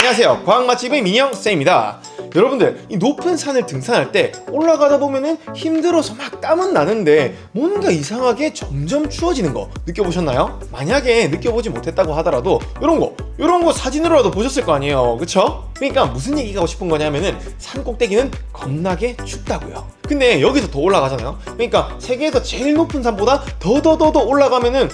안녕하세요, 과학맛집의 민영쌤입니다. 여러분들, 이 높은 산을 등산할 때 올라가다 보면은 힘들어서 막 땀은 나는데 뭔가 이상하게 점점 추워지는 거 느껴보셨나요? 만약에 느껴보지 못했다고 하더라도 요런 거 사진으로라도 보셨을 거 아니에요, 그쵸? 그러니까 무슨 얘기가 하고 싶은 거냐면은 산 꼭대기는 겁나게 춥다고요. 근데 여기서 더 올라가잖아요. 그러니까 세계에서 제일 높은 산보다 더 올라가면은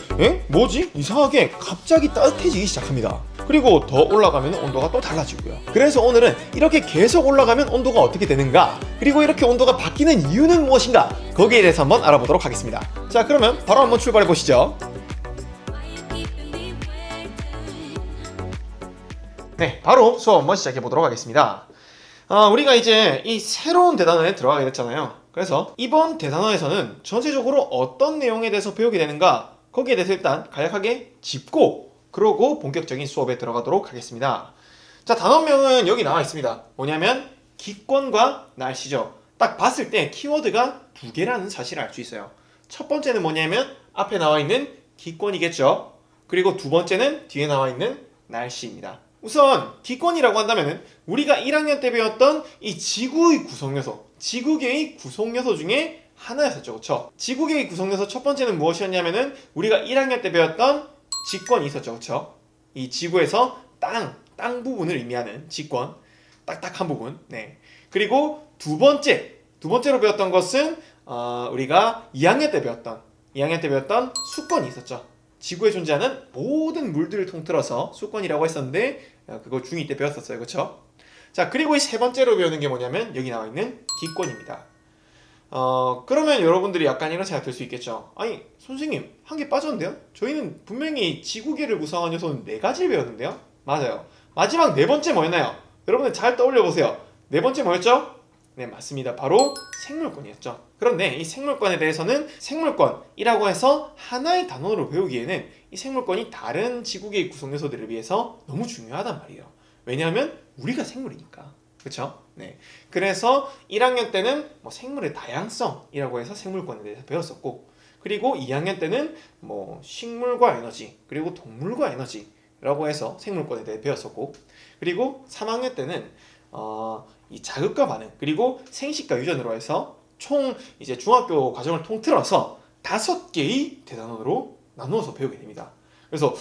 뭐지? 이상하게 갑자기 따뜻해지기 시작합니다. 그리고 더 올라가면 온도가 또 달라지고요. 그래서 오늘은 이렇게 계속 올라가면 온도가 어떻게 되는가, 그리고 이렇게 온도가 바뀌는 이유는 무엇인가, 거기에 대해서 한번 알아보도록 하겠습니다. 자, 그러면 바로 한번 출발해 보시죠. 네, 바로 수업 한번 시작해 보도록 하겠습니다. 우리가 이제 이 새로운 대단원에 들어가게 됐잖아요. 그래서 이번 대단원에서는 전체적으로 어떤 내용에 대해서 배우게 되는가, 거기에 대해서 일단 간략하게 짚고 그러고 본격적인 수업에 들어가도록 하겠습니다. 자, 단원명은 여기 나와 있습니다. 뭐냐면 기권과 날씨죠. 딱 봤을 때 키워드가 두 개라는 사실을 알 수 있어요. 첫 번째는 뭐냐면 앞에 나와 있는 기권이겠죠. 그리고 두 번째는 뒤에 나와 있는 날씨입니다. 우선 기권이라고 한다면은 우리가 1학년 때 배웠던 이 지구의 구성요소, 지구계의 구성요소 중에 하나였었죠, 그렇죠? 지구계의 구성요소 첫 번째는 무엇이었냐면은 우리가 1학년 때 배웠던 직권이 있었죠, 그렇죠? 이 지구에서 땅 부분을 의미하는 직권, 딱딱한 부분. 네. 그리고 두 번째로 배웠던 것은 우리가 2학년 때 배웠던 수권이 있었죠. 지구에 존재하는 모든 물들을 통틀어서 수권이라고 했었는데 그거 중2 때 배웠었어요, 그렇죠? 자, 그리고 이 세 번째로 배우는 게 뭐냐면 여기 나와 있는 기권입니다. 그러면 여러분들이 약간 이런 생각 들 수 있겠죠. 아니, 선생님, 한 개 빠졌는데요? 저희는 분명히 지구계를 구성한 요소는 4가지를 배웠는데요? 맞아요. 마지막 네 번째 뭐였나요? 여러분들 잘 떠올려 보세요. 네 번째 뭐였죠? 네, 맞습니다. 바로 생물권이었죠. 그런데 이 생물권에 대해서는 생물권이라고 해서 하나의 단원으로 배우기에는 이 생물권이 다른 지구계의 구성 요소들에 비해서 너무 중요하단 말이에요. 왜냐하면 우리가 생물이니까. 그렇죠? 네. 그래서 1학년 때는 뭐 생물의 다양성이라고 해서 생물권에 대해서 배웠었고, 그리고 2학년 때는 뭐 식물과 에너지, 그리고 동물과 에너지라고 해서 생물권에 대해 배웠었고, 그리고 3학년 때는 이 자극과 반응, 그리고 생식과 유전으로 해서 총 이제 중학교 과정을 통틀어서 5개의 대단원으로 나누어서 배우게 됩니다. 그래서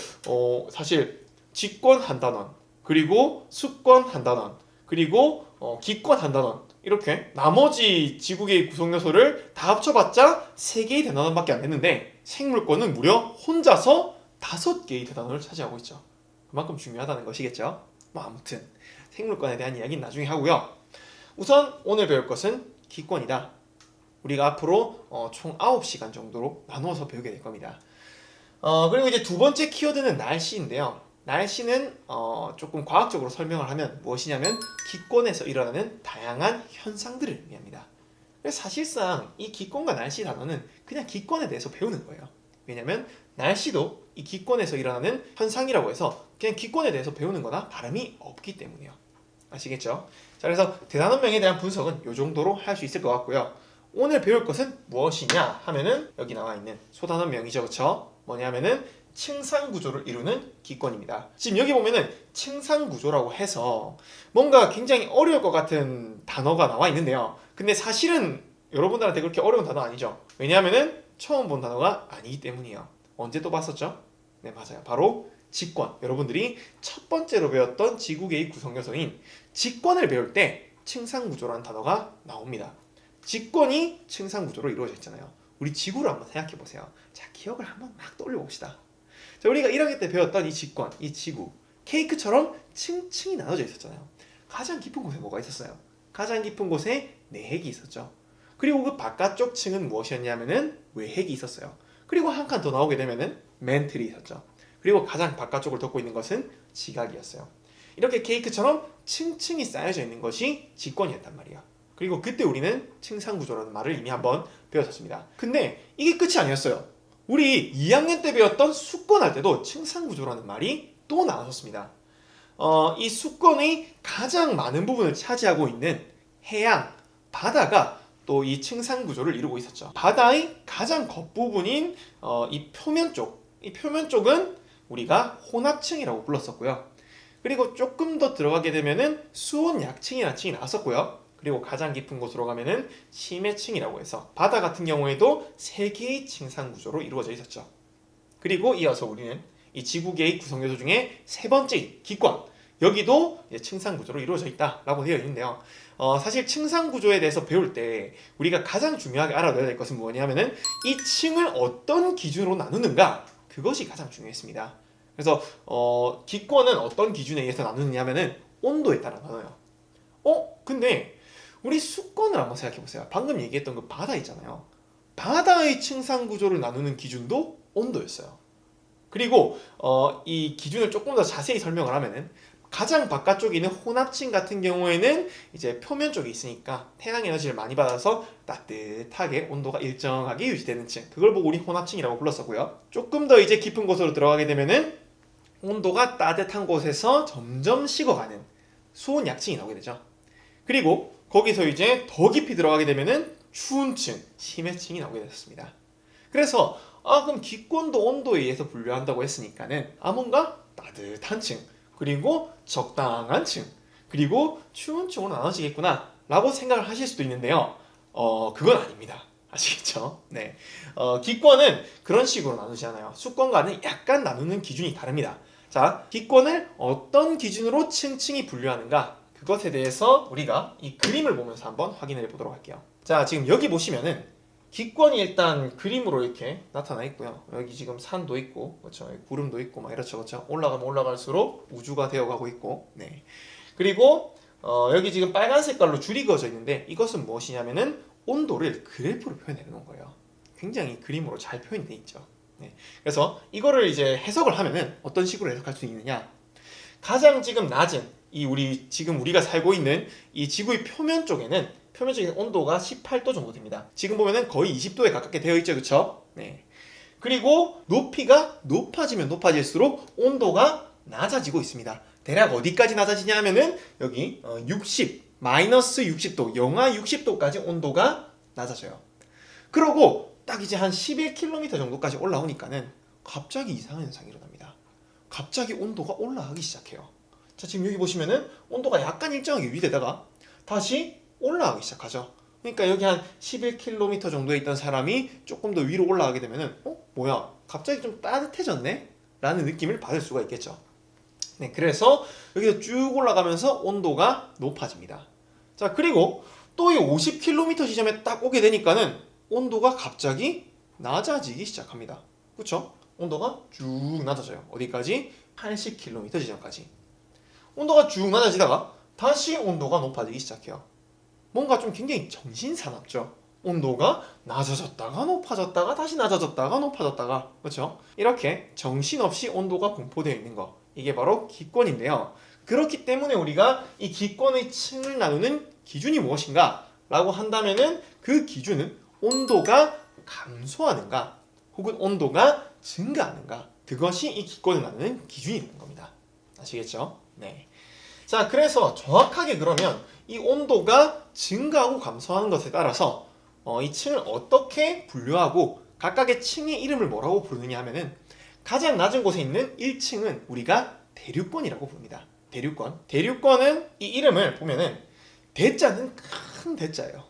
사실 직권 한 단원, 그리고 수권 한 단원, 그리고 기권 한 단원, 이렇게 나머지 지구계의 구성 요소를 다 합쳐봤자 3개의 대단원밖에 안 됐는데 생물권은 무려 혼자서 5개의 대단원을 차지하고 있죠. 그만큼 중요하다는 것이겠죠. 뭐 아무튼 생물권에 대한 이야기는 나중에 하고요. 우선 오늘 배울 것은 기권이다. 우리가 앞으로 총 9시간 정도로 나누어서 배우게 될 겁니다. 그리고 이제 두 번째 키워드는 날씨인데요. 날씨는 조금 과학적으로 설명을 하면 무엇이냐면 기권에서 일어나는 다양한 현상들을 의미합니다. 그래서 사실상 이 기권과 날씨 단어는 그냥 기권에 대해서 배우는 거예요. 왜냐면 날씨도 이 기권에서 일어나는 현상이라고 해서 그냥 기권에 대해서 배우는 거나 다름이 없기 때문이에요. 아시겠죠? 자, 그래서 대단원명에 대한 분석은 이 정도로 할 수 있을 것 같고요. 오늘 배울 것은 무엇이냐 하면은 여기 나와 있는 소단원명이죠, 그쵸? 뭐냐면은 층상구조를 이루는 기권입니다. 지금 여기 보면은 층상구조라고 해서 뭔가 굉장히 어려울 것 같은 단어가 나와 있는데요. 근데 사실은 여러분들한테 그렇게 어려운 단어 아니죠. 왜냐하면은 처음 본 단어가 아니기 때문이에요. 언제 또 봤었죠? 네, 맞아요. 바로 직권. 여러분들이 첫 번째로 배웠던 지구계의 구성요소인 직권을 배울 때 층상구조라는 단어가 나옵니다. 직권이 층상구조로 이루어져 있잖아요. 우리 지구를 한번 생각해 보세요. 자, 기억을 한번 막 떠올려 봅시다. 자, 우리가 1학년 때 배웠던 이 직권, 이 지구, 케이크처럼 층층이 나눠져 있었잖아요. 가장 깊은 곳에 뭐가 있었어요? 가장 깊은 곳에 내핵이 있었죠. 그리고 그 바깥쪽 층은 무엇이었냐면은 외핵이 있었어요. 그리고 한 칸 더 나오게 되면은 멘틀이 있었죠. 그리고 가장 바깥쪽을 덮고 있는 것은 지각이었어요. 이렇게 케이크처럼 층층이 쌓여져 있는 것이 직권이었단 말이야. 그리고 그때 우리는 층상구조라는 말을 이미 한번 배웠었습니다. 근데 이게 끝이 아니었어요. 우리 2학년 때 배웠던 수권할 때도 층상구조라는 말이 또 나왔었습니다. 이 수권의 가장 많은 부분을 차지하고 있는 해양, 바다가 또 이 층상구조를 이루고 있었죠. 바다의 가장 겉부분인 이 표면 쪽은 우리가 혼합층이라고 불렀었고요. 그리고 조금 더 들어가게 되면은 수온 약층이라는 층이 나왔었고요. 그리고 가장 깊은 곳으로 가면은 심해층이라고 해서 바다 같은 경우에도 3개의 층상 구조로 이루어져 있었죠. 그리고 이어서 우리는 이 지구계의 구성요소 중에 세 번째 기권, 여기도 층상 구조로 이루어져 있다라고 되어 있는데요. 사실 층상 구조에 대해서 배울 때 우리가 가장 중요하게 알아둬야 될 것은 뭐냐면은 이 층을 어떤 기준으로 나누는가, 그것이 가장 중요했습니다. 그래서 기권은 어떤 기준에 의해서 나누느냐면은 온도에 따라 나눠요. 근데 우리 수권을 한번 생각해 보세요. 방금 얘기했던 그 바다 있잖아요. 바다의 층상 구조를 나누는 기준도 온도였어요. 그리고 이 기준을 조금 더 자세히 설명을 하면은 가장 바깥쪽에 있는 혼합층 같은 경우에는 이제 표면 쪽에 있으니까 태양 에너지를 많이 받아서 따뜻하게 온도가 일정하게 유지되는 층, 그걸 보고 우리 혼합층이라고 불렀었고요. 조금 더 이제 깊은 곳으로 들어가게 되면은 온도가 따뜻한 곳에서 점점 식어가는 수온 약층이 나오게 되죠. 그리고 거기서 이제 더 깊이 들어가게 되면은 추운 층, 심해층이 나오게 됐습니다. 그래서 그럼 기권도 온도에 의해서 분류한다고 했으니까는 뭔가 따뜻한 층, 그리고 적당한 층, 그리고 추운 층으로 나눠지겠구나 라고 생각을 하실 수도 있는데요. 그건 아닙니다. 아시겠죠? 네. 기권은 그런 식으로 나누지 않아요. 수권과는 약간 나누는 기준이 다릅니다. 자, 기권을 어떤 기준으로 층층이 분류하는가, 그것에 대해서 우리가 이 그림을 보면서 한번 확인해 보도록 할게요. 자, 지금 여기 보시면은 기권이 일단 그림으로 이렇게 나타나 있고요. 여기 지금 산도 있고, 그렇죠? 구름도 있고, 막 이렇죠, 그렇죠? 올라가면 올라갈수록 우주가 되어가고 있고, 네. 그리고 여기 지금 빨간 색깔로 줄이 그어져 있는데 이것은 무엇이냐면은 온도를 그래프로 표현해 놓은 거예요. 굉장히 그림으로 잘 표현되어 있죠. 네. 그래서 이거를 이제 해석을 하면은 어떤 식으로 해석할 수 있느냐? 가장 지금 낮은 지금 우리가 살고 있는 이 지구의 표면 쪽에는 표면적인 온도가 18도 정도 됩니다. 지금 보면은 거의 20도에 가깝게 되어 있죠, 그렇죠? 네. 그리고 높이가 높아지면 높아질수록 온도가 낮아지고 있습니다. 대략 어디까지 낮아지냐 하면은 여기 마이너스 60도, 영하 60도까지 온도가 낮아져요. 그러고 딱 이제 한 11km 정도까지 올라오니까는 갑자기 이상한 현상이 일어납니다. 갑자기 온도가 올라가기 시작해요. 자, 지금 여기 보시면은 온도가 약간 일정하게 유지되다가 다시 올라가기 시작하죠. 그러니까 여기 한 11km 정도에 있던 사람이 조금 더 위로 올라가게 되면은 뭐야? 갑자기 좀 따뜻해졌네? 라는 느낌을 받을 수가 있겠죠. 네, 그래서 여기서 쭉 올라가면서 온도가 높아집니다. 자, 그리고 또 이 50km 지점에 딱 오게 되니까는 온도가 갑자기 낮아지기 시작합니다. 그렇죠? 온도가 쭉 낮아져요. 어디까지? 80km 지점까지. 온도가 쭉 낮아지다가 다시 온도가 높아지기 시작해요. 뭔가 좀 굉장히 정신사납죠. 온도가 낮아졌다가 높아졌다가 다시 낮아졌다가 높아졌다가, 그렇죠? 이렇게 정신없이 온도가 분포되어 있는 거, 이게 바로 기권인데요. 그렇기 때문에 우리가 이 기권의 층을 나누는 기준이 무엇인가 라고 한다면은 그 기준은 온도가 감소하는가 혹은 온도가 증가하는가, 그것이 이 기권을 나누는 기준이 되는 겁니다. 아시겠죠? 네. 자, 그래서 정확하게 그러면 이 온도가 증가하고 감소하는 것에 따라서 이 층을 어떻게 분류하고 각각의 층의 이름을 뭐라고 부르느냐 하면은 가장 낮은 곳에 있는 1층은 우리가 대류권이라고 부릅니다. 대류권. 대류권은 이 이름을 보면은 대자는 큰 대자예요.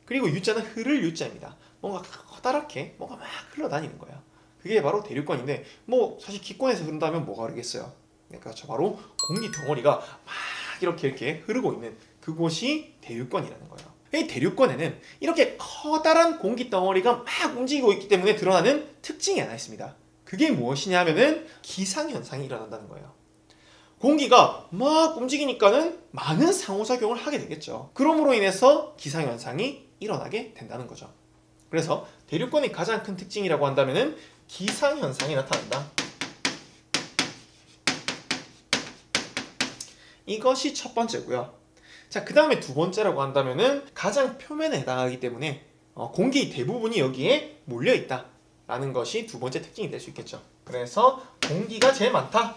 그리고 유자는 흐를 유자입니다. 뭔가 커다랗게 뭔가 막 흘러다니는 거예요. 그게 바로 대류권인데 뭐 사실 기권에서 흐른다면 뭐가 흐르겠어요. 네, 그렇죠. 바로 공기 덩어리가 막 이렇게 흐르고 있는 그곳이 대류권이라는 거예요. 이 대류권에는 이렇게 커다란 공기 덩어리가 막 움직이고 있기 때문에 드러나는 특징이 하나 있습니다. 그게 무엇이냐 하면은 기상현상이 일어난다는 거예요. 공기가 막 움직이니까는 많은 상호작용을 하게 되겠죠. 그러므로 인해서 기상현상이 일어나게 된다는 거죠. 그래서 대류권의 가장 큰 특징이라고 한다면은 기상현상이 나타난다. 이것이 첫 번째고요. 자, 그 다음에 두 번째라고 한다면은 가장 표면에 해당하기 때문에 공기 대부분이 여기에 몰려있다 라는 것이 두 번째 특징이 될 수 있겠죠. 그래서 공기가 제일 많다.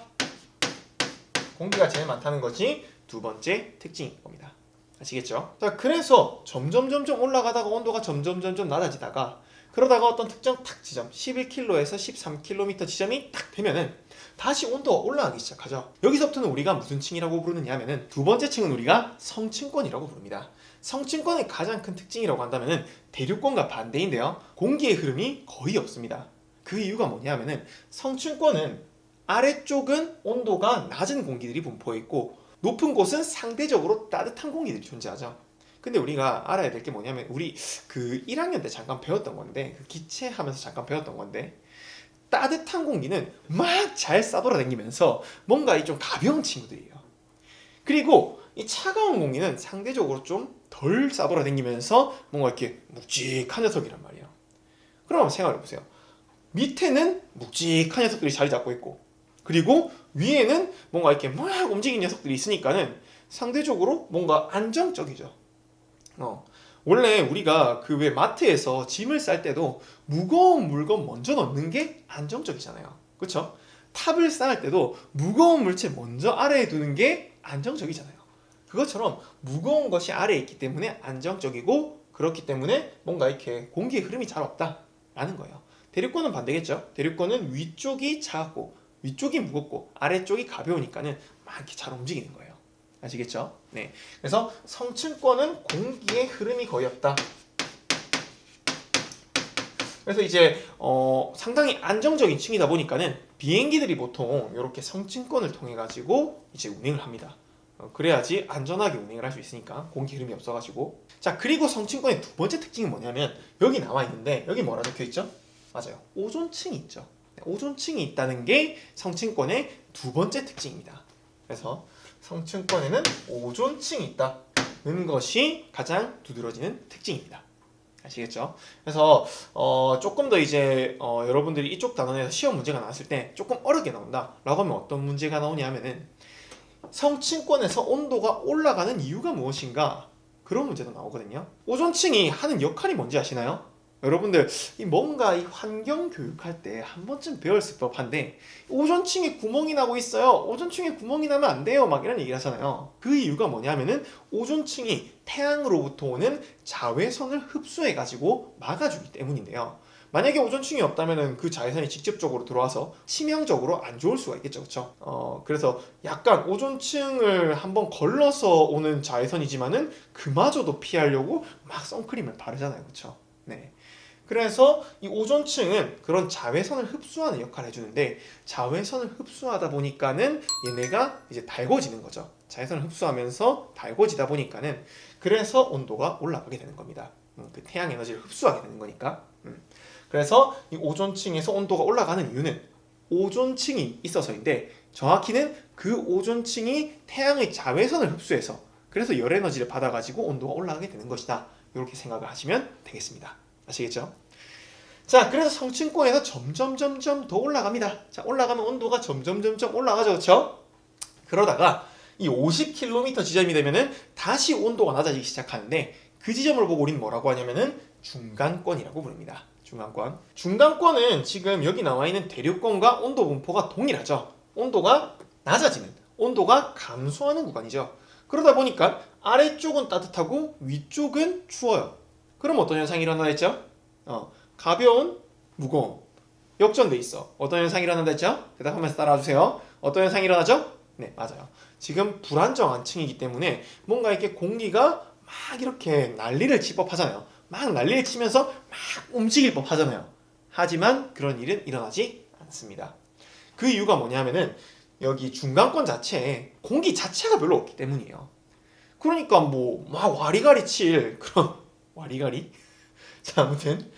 공기가 제일 많다는 것이 두 번째 특징인 겁니다. 아시겠죠? 자, 그래서 점점 올라가다가 온도가 점점 낮아지다가 그러다가 어떤 특정 탁 지점 11km에서 13km 지점이 딱 되면은 다시 온도가 올라가기 시작하죠. 여기서부터는 우리가 무슨 층이라고 부르느냐 하면은 두 번째 층은 우리가 성층권이라고 부릅니다. 성층권의 가장 큰 특징이라고 한다면은 대륙권과 반대인데요. 공기의 흐름이 거의 없습니다. 그 이유가 뭐냐 하면은 성층권은 아래쪽은 온도가 낮은 공기들이 분포해 있고 높은 곳은 상대적으로 따뜻한 공기들이 존재하죠. 근데 우리가 알아야 될 게 뭐냐면 우리 그 1학년 때 잠깐 배웠던 건데 그 기체하면서 잠깐 배웠던 건데 따뜻한 공기는 막 잘 싸돌아다니면서 뭔가 좀 가벼운 친구들이에요. 그리고 이 차가운 공기는 상대적으로 좀 덜 싸돌아다니면서 뭔가 이렇게 묵직한 녀석이란 말이에요. 그럼 생각해보세요. 밑에는 묵직한 녀석들이 자리 잡고 있고 그리고 위에는 뭔가 이렇게 막 움직이는 녀석들이 있으니까는 상대적으로 뭔가 안정적이죠. 원래 우리가 그 왜 마트에서 짐을 쌀 때도 무거운 물건 먼저 넣는 게 안정적이잖아요. 그렇죠? 탑을 쌓을 때도 무거운 물체 먼저 아래에 두는 게 안정적이잖아요. 그것처럼 무거운 것이 아래에 있기 때문에 안정적이고 그렇기 때문에 뭔가 이렇게 공기의 흐름이 잘 없다라는 거예요. 대륙권은 반대겠죠. 대륙권은 위쪽이 차갑고 위쪽이 무겁고 아래쪽이 가벼우니까는 막 이렇게 잘 움직이는 거예요. 아시겠죠? 네. 그래서 성층권은 공기의 흐름이 거의 없다. 그래서 이제 상당히 안정적인 층이다 보니까는 비행기들이 보통 이렇게 성층권을 통해 가지고 이제 운행을 합니다. 그래야지 안전하게 운행을 할 수 있으니까 공기 흐름이 없어가지고. 자, 그리고 성층권의 두 번째 특징이 뭐냐면 여기 나와 있는데 여기 뭐라 적혀 있죠? 맞아요. 오존층이 있죠. 오존층이 있다는 게 성층권의 두 번째 특징입니다. 그래서 성층권에는 오존층이 있다는 것이 가장 두드러지는 특징입니다. 아시겠죠? 그래서 조금 더 이제 여러분들이 이쪽 단원에서 시험 문제가 나왔을 때 조금 어렵게 나온다 라고 하면 어떤 문제가 나오냐 하면은 성층권에서 온도가 올라가는 이유가 무엇인가 그런 문제도 나오거든요. 오존층이 하는 역할이 뭔지 아시나요? 여러분들 뭔가 이 환경 교육할 때 한 번쯤 배웠을 법한데 오존층에 구멍이 나고 있어요. 오존층에 구멍이 나면 안 돼요. 막 이런 얘기를 하잖아요. 그 이유가 뭐냐면은 오존층이 태양으로부터 오는 자외선을 흡수해 가지고 막아주기 때문인데요. 만약에 오존층이 없다면은 그 자외선이 직접적으로 들어와서 치명적으로 안 좋을 수가 있겠죠, 그렇죠? 그래서 약간 오존층을 한번 걸러서 오는 자외선이지만은 그마저도 피하려고 막 선크림을 바르잖아요, 그렇죠? 네. 그래서 이 오존층은 그런 자외선을 흡수하는 역할을 해주는데 자외선을 흡수하다 보니까는 얘네가 이제 달궈지는 거죠. 자외선을 흡수하면서 달궈지다 보니까는 그래서 온도가 올라가게 되는 겁니다. 그 태양 에너지를 흡수하게 되는 거니까. 그래서 이 오존층에서 온도가 올라가는 이유는 오존층이 있어서인데 정확히는 그 오존층이 태양의 자외선을 흡수해서 그래서 열 에너지를 받아가지고 온도가 올라가게 되는 것이다. 이렇게 생각을 하시면 되겠습니다. 아시겠죠? 자, 그래서 성층권에서 점점 더 올라갑니다. 자, 올라가면 온도가 점점 올라가죠, 그렇죠? 그러다가 이 50km 지점이 되면은 다시 온도가 낮아지기 시작하는데 그 지점을 보고 우리는 뭐라고 하냐면은 중간권이라고 부릅니다. 중간권은 지금 여기 나와 있는 대륙권과 온도 분포가 동일하죠. 온도가 낮아지는, 온도가 감소하는 구간이죠. 그러다 보니까 아래쪽은 따뜻하고 위쪽은 추워요. 그럼 어떤 현상이 일어나다 했죠? 가벼운, 무거움. 역전돼 있어. 어떤 현상이 일어난다 했죠? 대답하면서 따라와주세요. 어떤 현상이 일어나죠? 네, 맞아요. 지금 불안정한 층이기 때문에 뭔가 이렇게 공기가 막 이렇게 난리를 칠 법하잖아요. 막 난리를 치면서 막 움직일 법하잖아요. 하지만 그런 일은 일어나지 않습니다. 그 이유가 뭐냐면은 여기 중간권 자체에 공기 자체가 별로 없기 때문이에요. 그러니까 뭐 막 와리가리 칠 그런 와리가리? 자, 아무튼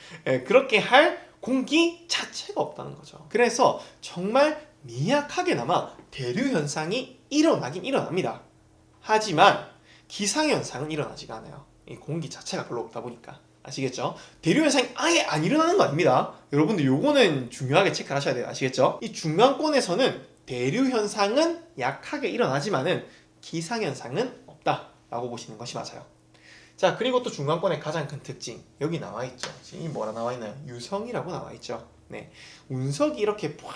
그렇게 할 공기 자체가 없다는 거죠. 그래서 정말 미약하게나마 대류 현상이 일어나긴 일어납니다. 하지만 기상현상은 일어나지가 않아요. 이 공기 자체가 별로 없다 보니까. 아시겠죠? 대류 현상이 아예 안 일어나는 거 아닙니다. 여러분들 요거는 중요하게 체크를 하셔야 돼요. 아시겠죠? 이 중간권에서는 대류 현상은 약하게 일어나지만은 기상현상은 없다라고 보시는 것이 맞아요. 자, 그리고 또 중간권의 가장 큰 특징 여기 나와 있죠. 지금 뭐라 나와 있나요? 유성이라고 나와 있죠. 네, 운석이 이렇게 팍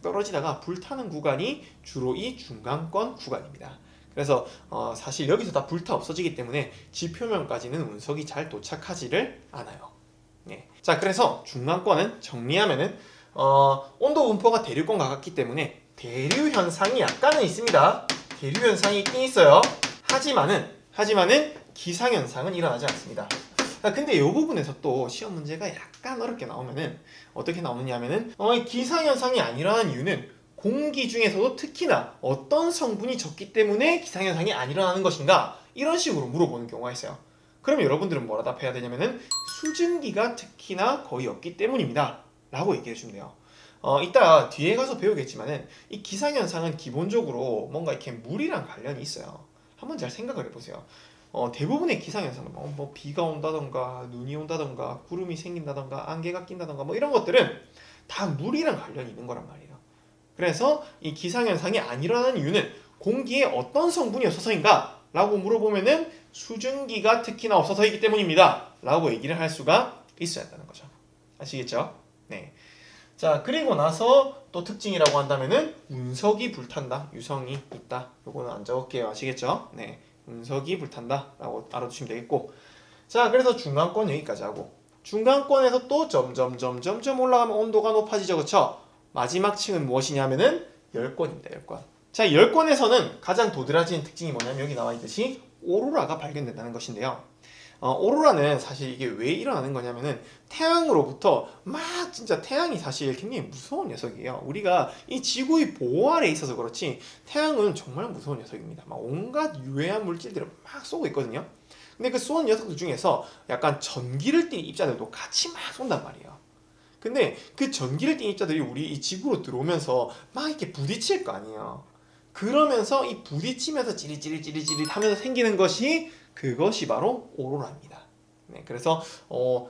떨어지다가 불타는 구간이 주로 이 중간권 구간입니다. 그래서 사실 여기서 다 불타 없어지기 때문에 지표면까지는 운석이 잘 도착하지를 않아요. 네. 자, 그래서 중간권은 정리하면은 온도 분포가 대륙권과 같기 때문에 대류 현상이 약간은 있습니다. 대류 현상이 있긴 있어요. 하지만은 기상 현상은 일어나지 않습니다. 근데 이 부분에서 또 시험 문제가 약간 어렵게 나오면은 어떻게 나오느냐면은 기상 현상이 안 일어나는 이유는 공기 중에서도 특히나 어떤 성분이 적기 때문에 기상 현상이 안 일어나는 것인가 이런 식으로 물어보는 경우가 있어요. 그럼 여러분들은 뭐라 답해야 되냐면은 수증기가 특히나 거의 없기 때문입니다 라고 얘기해 주면 돼요. 이따 뒤에 가서 배우겠지만은 이 기상현상은 기본적으로 뭔가 이렇게 물이랑 관련이 있어요. 한번 잘 생각을 해보세요. 대부분의 기상현상은 뭐 비가 온다던가 눈이 온다던가 구름이 생긴다던가 안개가 낀다던가 뭐 이런 것들은 다 물이랑 관련이 있는 거란 말이에요. 그래서 이 기상현상이 안 일어나는 이유는 공기에 어떤 성분이 없어서인가? 라고 물어보면은 수증기가 특히나 없어서이기 때문입니다 라고 얘기를 할 수가 있어야 한다는 거죠. 아시겠죠? 네. 자, 그리고 나서 또 특징이라고 한다면은 운석이 불탄다, 유성이 있다. 요거는 안 적을게요. 아시겠죠? 네. 운석이 불탄다 라고 알아두시면 되겠고, 자, 그래서 중간권 여기까지 하고, 중간권에서 또 점점 올라가면 온도가 높아지죠. 그쵸? 마지막 층은 무엇이냐면은 열권입니다. 열권. 자, 열권에서는 가장 도드라지는 특징이 뭐냐면 여기 나와 있듯이 오로라가 발견된다는 것인데요. 오로라는 사실 이게 왜 일어나는 거냐면은 태양으로부터 막 진짜 태양이 사실 굉장히 무서운 녀석이에요. 우리가 이 지구의 보호 아래에 있어서 그렇지 태양은 정말 무서운 녀석입니다. 막 온갖 유해한 물질들을 막 쏘고 있거든요. 근데 그 쏘는 녀석들 중에서 약간 전기를 띠는 입자들도 같이 막 쏜단 말이에요. 근데 그 전기를 띠는 입자들이 우리 이 지구로 들어오면서 막 이렇게 부딪힐 거 아니에요. 그러면서 이 부딪히면서 찌릿찌릿 하면서 생기는 것이 그것이 바로 오로라입니다. 네, 그래서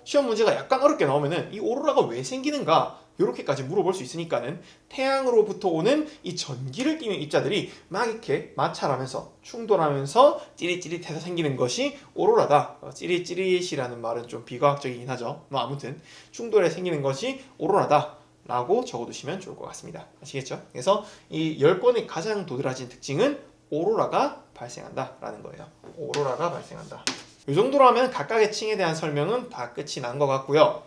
시험 문제가 약간 어렵게 나오면은 이 오로라가 왜 생기는가 이렇게까지 물어볼 수 있으니까는 태양으로부터 오는 이 전기를 띠는 입자들이 막 이렇게 마찰하면서 충돌하면서 찌릿찌릿해서 생기는 것이 오로라다. 찌릿찌릿이라는 말은 좀 비과학적이긴 하죠. 뭐 아무튼 충돌해 생기는 것이 오로라다 라고 적어두시면 좋을 것 같습니다. 아시겠죠? 그래서 이 열권의 가장 도드라진 특징은 오로라가 발생한다 라는 거예요. 오로라가 발생한다. 이 정도로 하면 각각의 층에 대한 설명은 다 끝이 난 것 같고요.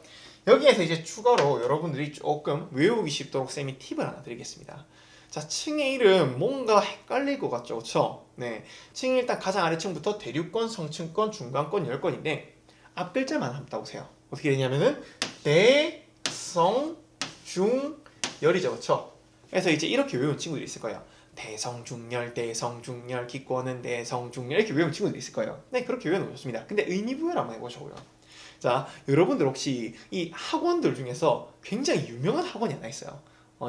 여기에서 이제 추가로 여러분들이 조금 외우기 쉽도록 쌤이 팁을 하나 드리겠습니다. 자, 층의 이름 뭔가 헷갈릴 것 같죠? 그쵸? 네. 층이 일단 가장 아래층부터 대류권, 성층권, 중간권, 열권인데 앞 글자만 한번 따보세요. 어떻게 되냐면은 대, 성, 중, 열이죠. 그쵸? 그래서 이제 이렇게 외운 친구들이 있을 거예요. 대성중열, 대성중열, 기권은 대성중열 이렇게 외운 친구들이 있을 거예요. 네, 그렇게 외워놓으셨습니다. 근데 의미부여를 한번 해보자고요. 자, 여러분들 혹시 이 학원들 중에서 굉장히 유명한 학원이 하나 있어요.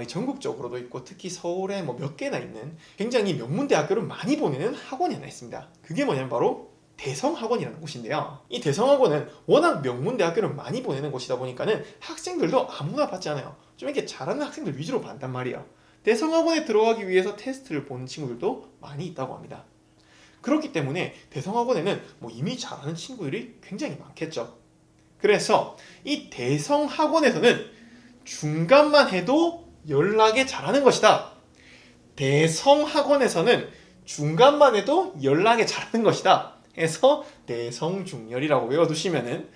전국적으로도 있고 특히 서울에 뭐 몇 개나 있는 굉장히 명문대학교를 많이 보내는 학원이 하나 있습니다. 그게 뭐냐면 바로 대성학원이라는 곳인데요. 이 대성학원은 워낙 명문대학교를 많이 보내는 곳이다 보니까는 학생들도 아무나 받지 않아요. 좀 이렇게 잘하는 학생들 위주로 받단 말이에요. 대성학원에 들어가기 위해서 테스트를 보는 친구들도 많이 있다고 합니다. 그렇기 때문에 대성학원에는 뭐 이미 잘하는 친구들이 굉장히 많겠죠. 그래서 이 대성학원에서는 중간만 해도 연락에 잘하는 것이다. 대성학원에서는 중간만 해도 연락에 잘하는 것이다. 해서 대성중열이라고 외워두시면은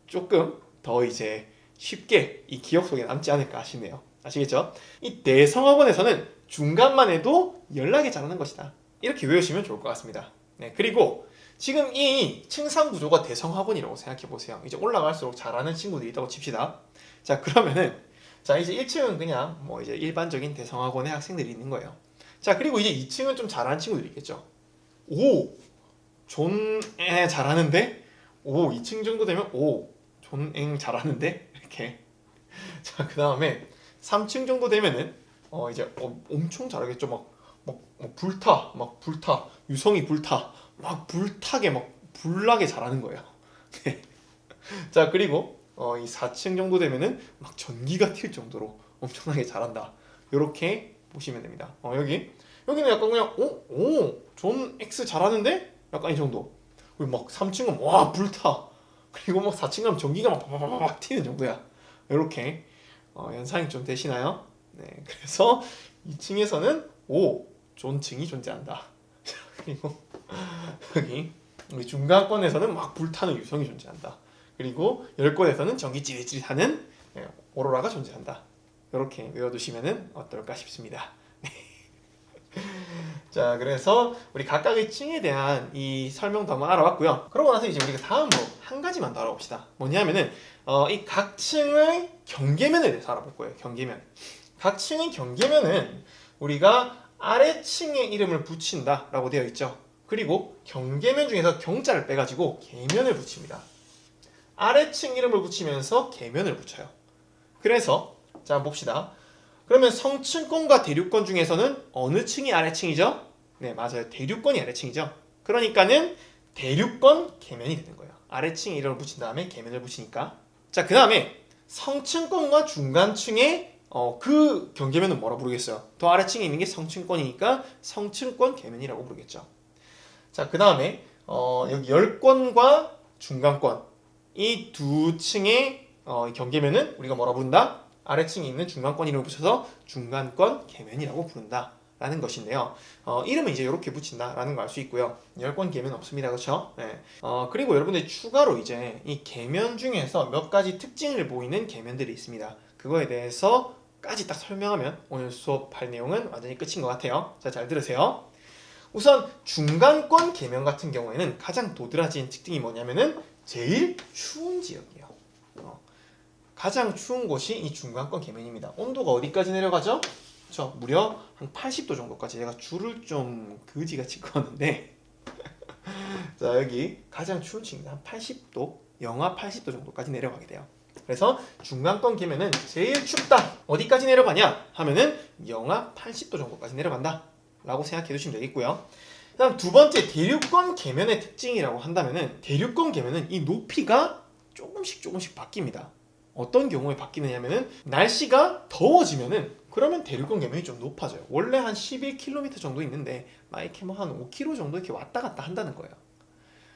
조금 더 이제 쉽게 이 기억 속에 남지 않을까 싶네요. 아시겠죠? 이 대성학원에서는 중간만 해도 연락이 잘하는 것이다. 이렇게 외우시면 좋을 것 같습니다. 네, 그리고 지금 이 층상 구조가 대성학원이라고 생각해 보세요. 이제 올라갈수록 잘하는 친구들이 있다고 칩시다. 자, 그러면은 자, 이제 1층은 그냥 뭐 이제 일반적인 대성학원의 학생들이 있는 거예요. 자, 그리고 이제 2층은 좀 잘하는 친구들이 있겠죠. 오, 존에 잘하는데? 오, 2층 정도 되면 오, 존eng 잘하는데? 이렇게. 자, 그 다음에 3층 정도 되면은 이제 엄청 잘하겠죠. 막 불타, 유성이 불타, 막 불타게 막 불나게 잘하는 거예요. 네. 자, 그리고 이 4층 정도 되면은 막 전기가 튈 정도로 엄청나게 잘한다. 이렇게 보시면 됩니다. 여기는 약간 그냥 존 X 잘하는데? 약간 이 정도. 그리고 막 3층은 와 불타. 그리고 막 4층 가면 전기가 막 튀는 정도야. 이렇게 연상이 좀 되시나요? 네, 그래서 2층에서는 존층이 존재한다. 그리고 여기 우리 중간권에서는 막 불타는 유성이 존재한다. 그리고 열권에서는 전기 찌릿찌릿하는 오로라가 존재한다. 이렇게 외워두시면 어떨까 싶습니다. 자, 그래서 우리 각각의 층에 대한 이 설명도 한번 알아봤고요. 그러고 나서 이제 우리가 다음으로 한 가지만 더 알아봅시다. 뭐냐면은 이 각 층의 경계면에 대해서 알아볼 거예요. 경계면. 각 층의 경계면은 우리가 아래층에 이름을 붙인다라고 되어 있죠. 그리고 경계면 중에서 경자를 빼가지고 계면을 붙입니다. 아래층 이름을 붙이면서 계면을 붙여요. 그래서 자, 한번 봅시다. 그러면 성층권과 대류권 중에서는 어느 층이 아래층이죠? 네, 맞아요. 대류권이 아래층이죠. 그러니까는 대류권 계면이 되는 거예요. 아래층에 이름을 붙인 다음에 계면을 붙이니까. 자, 그 다음에 성층권과 중간층의 그 경계면은 뭐라 부르겠어요? 더 아래층에 있는 게 성층권이니까 성층권 계면이라고 부르겠죠. 자, 그 다음에 여기 열권과 중간권 이 두 층의 경계면은 우리가 뭐라 부른다? 아래층에 있는 중간권 이름을 붙여서 중간권 계면이라고 부른다 라는 것인데요. 이름은 이제 이렇게 붙인다 라는 걸 알 수 있고요. 열권 계면 없습니다. 그렇죠? 네. 그리고 여러분들 추가로 이제 이 계면 중에서 몇 가지 특징을 보이는 계면들이 있습니다. 그거에 대해서까지 딱 설명하면 오늘 수업할 내용은 완전히 끝인 것 같아요. 자, 잘 들으세요. 우선 중간권 계면 같은 경우에는 가장 도드라진 특징이 뭐냐면은 제일 추운 지역이에요. 가장 추운 곳이 이 중간권 계면입니다. 온도가 어디까지 내려가죠? 그렇죠? 무려 한 80도 정도까지. 제가 줄을 좀 그지같이 그었는데 자, 여기 가장 추운 층입니다. 한 80도, 영하 80도 정도까지 내려가게 돼요. 그래서 중간권 계면은 제일 춥다. 어디까지 내려가냐 하면은 영하 80도 정도까지 내려간다 라고 생각해 두시면 되겠고요. 그 다음 두 번째 대류권 계면의 특징이라고 한다면은 대류권 계면은 이 높이가 조금씩 바뀝니다. 어떤 경우에 바뀌느냐면은 날씨가 더워지면은 그러면 대류권 계면이 좀 높아져요. 원래 한 11km 정도 있는데 막 이렇게 뭐 한 5km 정도 이렇게 왔다 갔다 한다는 거예요.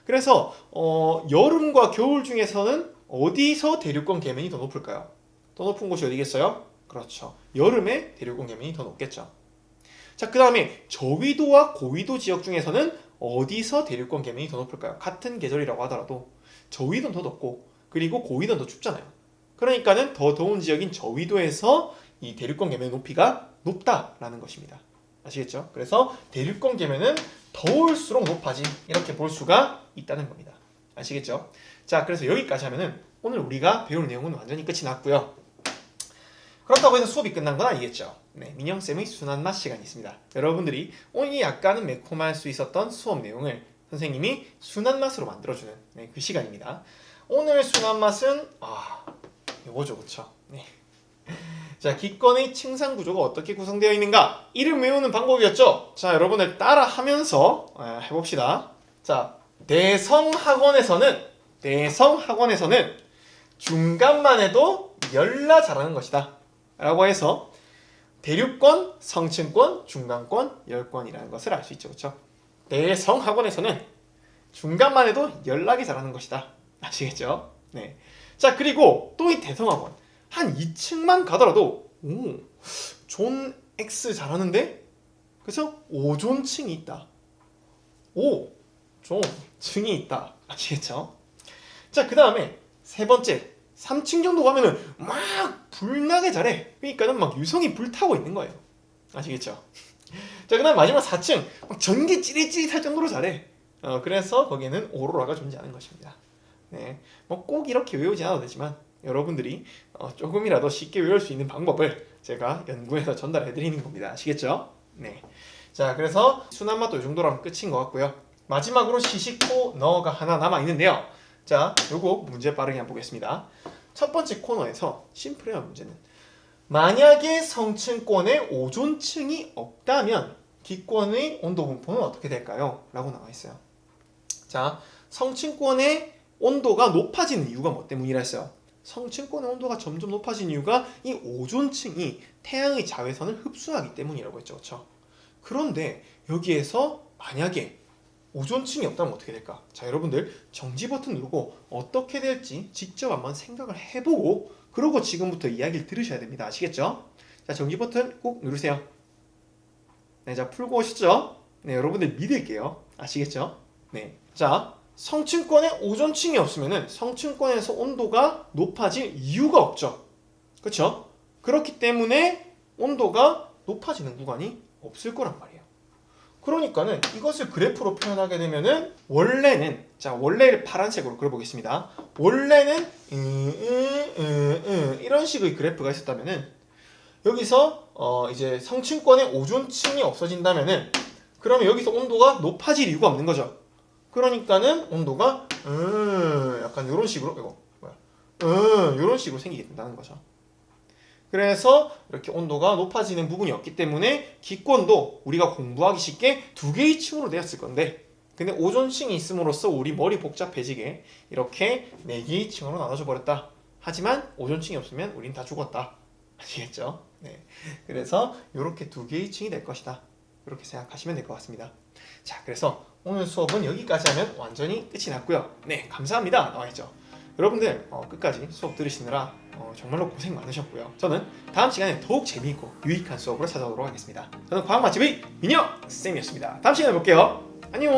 그래서 여름과 겨울 중에서는 어디서 대류권 계면이 더 높을까요? 더 높은 곳이 어디겠어요? 그렇죠. 여름에 대류권 계면이 더 높겠죠. 자, 그 다음에 저위도와 고위도 지역 중에서는 어디서 대류권 계면이 더 높을까요? 같은 계절이라고 하더라도 저위도는 더 덥고 그리고 고위도는 더 춥잖아요. 그러니까는 더 더운 지역인 저위도에서 이 대류권 계면의 높이가 높다라는 것입니다. 아시겠죠? 그래서 대류권 계면은 더울수록 높아진 이렇게 볼 수가 있다는 겁니다. 아시겠죠? 자, 그래서 여기까지 하면은 오늘 우리가 배울 내용은 완전히 끝이 났고요. 그렇다고 해서 수업이 끝난 건 아니겠죠. 네, 민영쌤의 순한 맛 시간이 있습니다. 여러분들이 오늘 약간은 매콤할 수 있었던 수업 내용을 선생님이 순한 맛으로 만들어주는 그 시간입니다. 오늘 순한 맛은 요거죠, 그쵸? 네. 자, 기권의 층상 구조가 어떻게 구성되어 있는가? 이름 외우는 방법이었죠? 자, 여러분들 따라 하면서 해봅시다. 자, 대성학원에서는 중간만 해도 열나 잘하는 것이다 라고 해서 대류권, 성층권, 중간권, 열권이라는 것을 알 수 있죠, 그쵸? 대성학원에서는 중간만 해도 열나게 잘하는 것이다. 아시겠죠? 네. 자, 그리고 또 이 대성학원 한 2층만 가더라도 존 X 잘하는데? 그래서 5존층이 있다. 존층이 있다. 아시겠죠? 자, 그 다음에 세 번째 3층 정도 가면은 막 불나게 잘해. 그러니까는 막 유성이 불타고 있는 거예요. 아시겠죠? 자, 그 다음 마지막 4층 막 전기 찌릿찌릿할 정도로 잘해. 그래서 거기에는 오로라가 존재하는 것입니다. 네, 뭐 꼭 이렇게 외우지 않아도 되지만 여러분들이 조금이라도 쉽게 외울 수 있는 방법을 제가 연구해서 전달해 드리는 겁니다. 아시겠죠? 네. 자, 그래서 순한 맛도 이 정도로 하면 끝인 것 같고요. 마지막으로 시시코 너가 하나 남아 있는데요. 자, 요거 문제 빠르게 한번 보겠습니다. 첫 번째 코너에서 심플해요. 문제는 만약에 성층권에 오존층이 없다면 기권의 온도 분포는 어떻게 될까요? 라고 나와 있어요. 자, 성층권의 온도가 높아지는 이유가 뭐 때문이라 했어요? 성층권의 온도가 점점 높아진 이유가 이 오존층이 태양의 자외선을 흡수하기 때문이라고 했죠. 그렇죠? 그런데 여기에서 만약에 오존층이 없다면 어떻게 될까? 자, 여러분들 정지 버튼 누르고 어떻게 될지 직접 한번 생각을 해보고 그러고 지금부터 이야기를 들으셔야 됩니다. 아시겠죠? 자, 정지 버튼 꼭 누르세요. 네, 자, 풀고 오셨죠? 네, 여러분들 믿을게요. 아시겠죠? 네. 자, 성층권에 오존층이 없으면은 성층권에서 온도가 높아질 이유가 없죠. 그렇죠? 그렇기 때문에 온도가 높아지는 구간이 없을 거란 말이에요. 그러니까는 이것을 그래프로 표현하게 되면은 원래는 원래를 파란색으로 그려보겠습니다. 원래는 이런 식의 그래프가 있었다면은 여기서 이제 성층권의 오존층이 없어진다면은 그러면 여기서 온도가 높아질 이유가 없는 거죠. 그러니까는 온도가 약간 이런 식으로 이런 식으로 생기게 된다는 거죠. 그래서 이렇게 온도가 높아지는 부분이 없기 때문에 기권도 우리가 공부하기 쉽게 두 개의 층으로 되었을 건데 근데 오존층이 있음으로써 우리 머리 복잡해지게 이렇게 네 개의 층으로 나눠져 버렸다. 하지만 오존층이 없으면 우린 다 죽었다. 아시겠죠? 네. 그래서 이렇게 두 개의 층이 될 것이다. 이렇게 생각하시면 될 것 같습니다. 자, 그래서 오늘 수업은 여기까지 하면 완전히 끝이 났고요. 네, 감사합니다. 나와있죠. 여러분들 끝까지 수업 들으시느라 정말로 고생 많으셨고요. 저는 다음 시간에 더욱 재미있고 유익한 수업으로 찾아오도록 하겠습니다. 저는 과학 맛집의 민혁 쌤이었습니다. 다음 시간에 볼게요. 안녕.